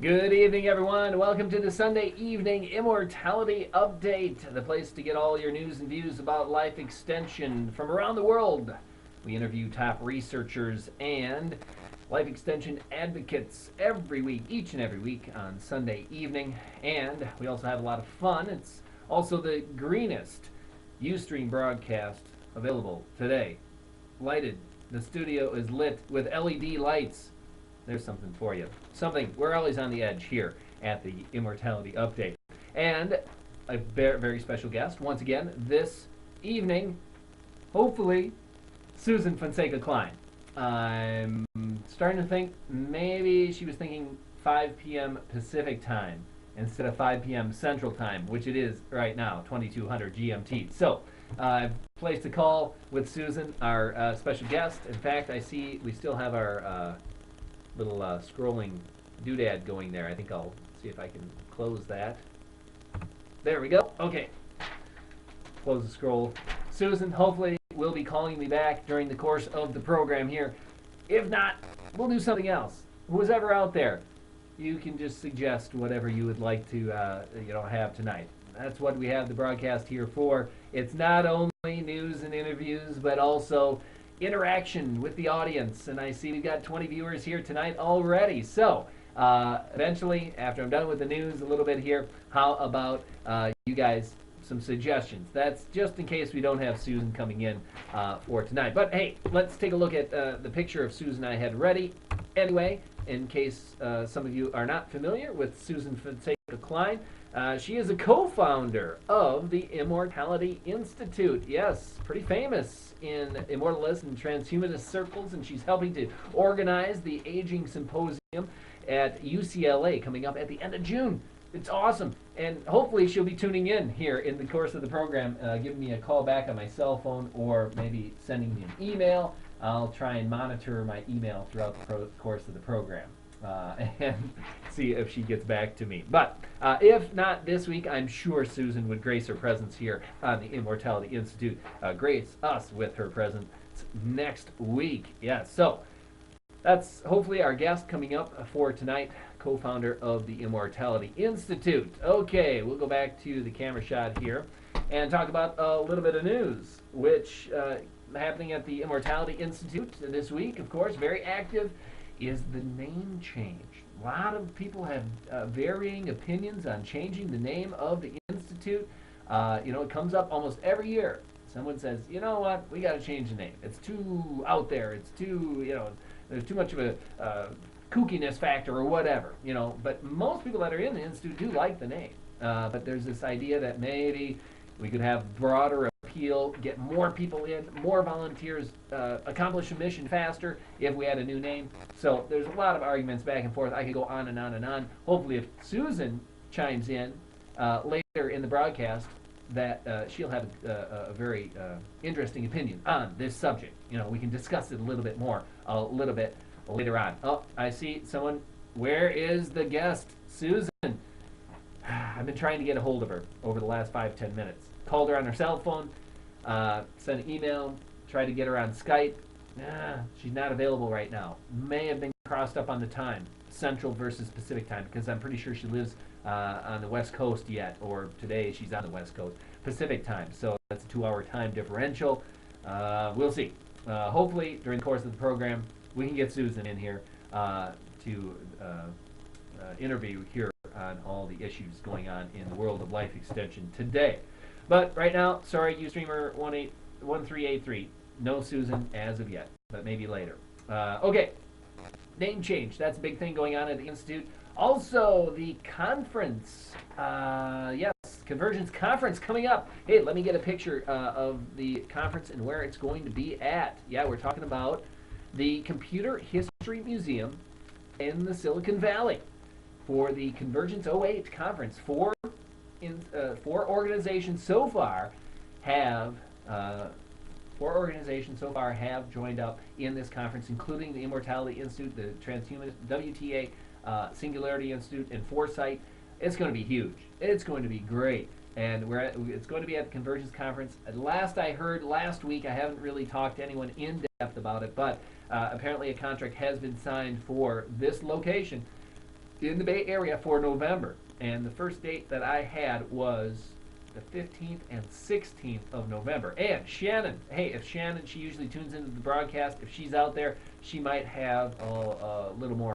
Good evening, everyone. Welcome to the Sunday Evening Immortality Update, the place to get all your news and views about life extension from around the world. We interview top researchers and life extension advocates every week, each and every week on Sunday evening. And we also have a lot of fun. It's also the greenest Ustream broadcast available today. Lighted. The studio is lit with LED lights. There's something for you. Something. We're always on the edge here at the Immortality Update. And a very, very special guest, once again, this evening, hopefully, Susan Fonseca-Klein. I'm starting to think maybe she was thinking 5 p.m. Pacific time instead of 5 p.m. Central time, which it is right now, 2200 GMT. So, I've placed a call with Susan, our special guest. In fact, I see we still have our little scrolling doodad going there. I think I'll see if I can close that. There we go. Okay. Close the scroll. Susan, hopefully, will be calling me back during the course of the program here. If not, we'll do something else. Who's ever out there, you can just suggest whatever you would like to have tonight. That's what we have the broadcast here for. It's not only news and interviews, but also interaction with the audience. And I see we've got 20 viewers here tonight already. So eventually, after I'm done with the news a little bit here, how about you guys some suggestions? That's just in case we don't have Susan coming in for tonight. But hey, let's take a look at the picture of Susan I had ready. Anyway, in case some of you are not familiar with Susan Fonseca-Klein, she is a co-founder of the Immortality Institute. Yes, pretty famous in immortalist and transhumanist circles, and she's helping to organize the Aging Symposium at UCLA coming up at the end of June. It's awesome, and hopefully she'll be tuning in here in the course of the program, giving me a call back on my cell phone or maybe sending me an email. I'll try and monitor my email throughout the course of the program. And see if she gets back to me. But if not this week, I'm sure Susan would grace her presence here on the Immortality Institute, grace us with her presence next week. Yes, so that's hopefully our guest coming up for tonight, co-founder of the Immortality Institute. Okay, we'll go back to the camera shot here and talk about a little bit of news, which happening at the Immortality Institute this week, of course, very active, is the name change. A lot of people have varying opinions on changing the name of the Institute. It comes up almost every year. Someone says, you know what, we got to change the name. It's too out there. It's too, there's too much of a kookiness factor or whatever, But most people that are in the Institute do like the name. But there's this idea that maybe we could have broader appeal, get more people in, more volunteers, accomplish a mission faster if we had a new name. So there's a lot of arguments back and forth. I could go on and on and on. Hopefully if Susan chimes in later in the broadcast, that she'll have a very interesting opinion on this subject. We can discuss it a little bit more a little bit later on. Oh, I see someone. Where is the guest? Susan. I've been trying to get a hold of her over the last 5-10 minutes. Called her on her cell phone, sent an email, tried to get her on Skype. She's not available right now. May have been crossed up on the time, Central versus Pacific time, because I'm pretty sure she lives on the West Coast yet, or today she's on the West Coast, Pacific time. So that's a 2-hour time differential. We'll see. Hopefully, during the course of the program, we can get Susan in here to interview here on all the issues going on in the world of life extension today. But right now, sorry, Ustreamer 1383, no Susan as of yet, but maybe later. Okay, name change. That's a big thing going on at the Institute. Also, the conference, yes, Convergence Conference coming up. Hey, let me get a picture of the conference and where it's going to be at. Yeah, we're talking about the Computer History Museum in the Silicon Valley for the Convergence '08 conference. Four organizations so far have joined up in this conference, including the Immortality Institute, the Transhumanist WTA, Singularity Institute, and Foresight. It's going to be huge. It's going to be great. And it's going to be at the Convergence Conference. At last I heard last week, I haven't really talked to anyone in depth about it, but apparently a contract has been signed for this location. in the Bay Area for November. And the first date that I had was the 15th and 16th of November. And Shannon, hey, if Shannon, she usually tunes into the broadcast, if she's out there, she might have a little more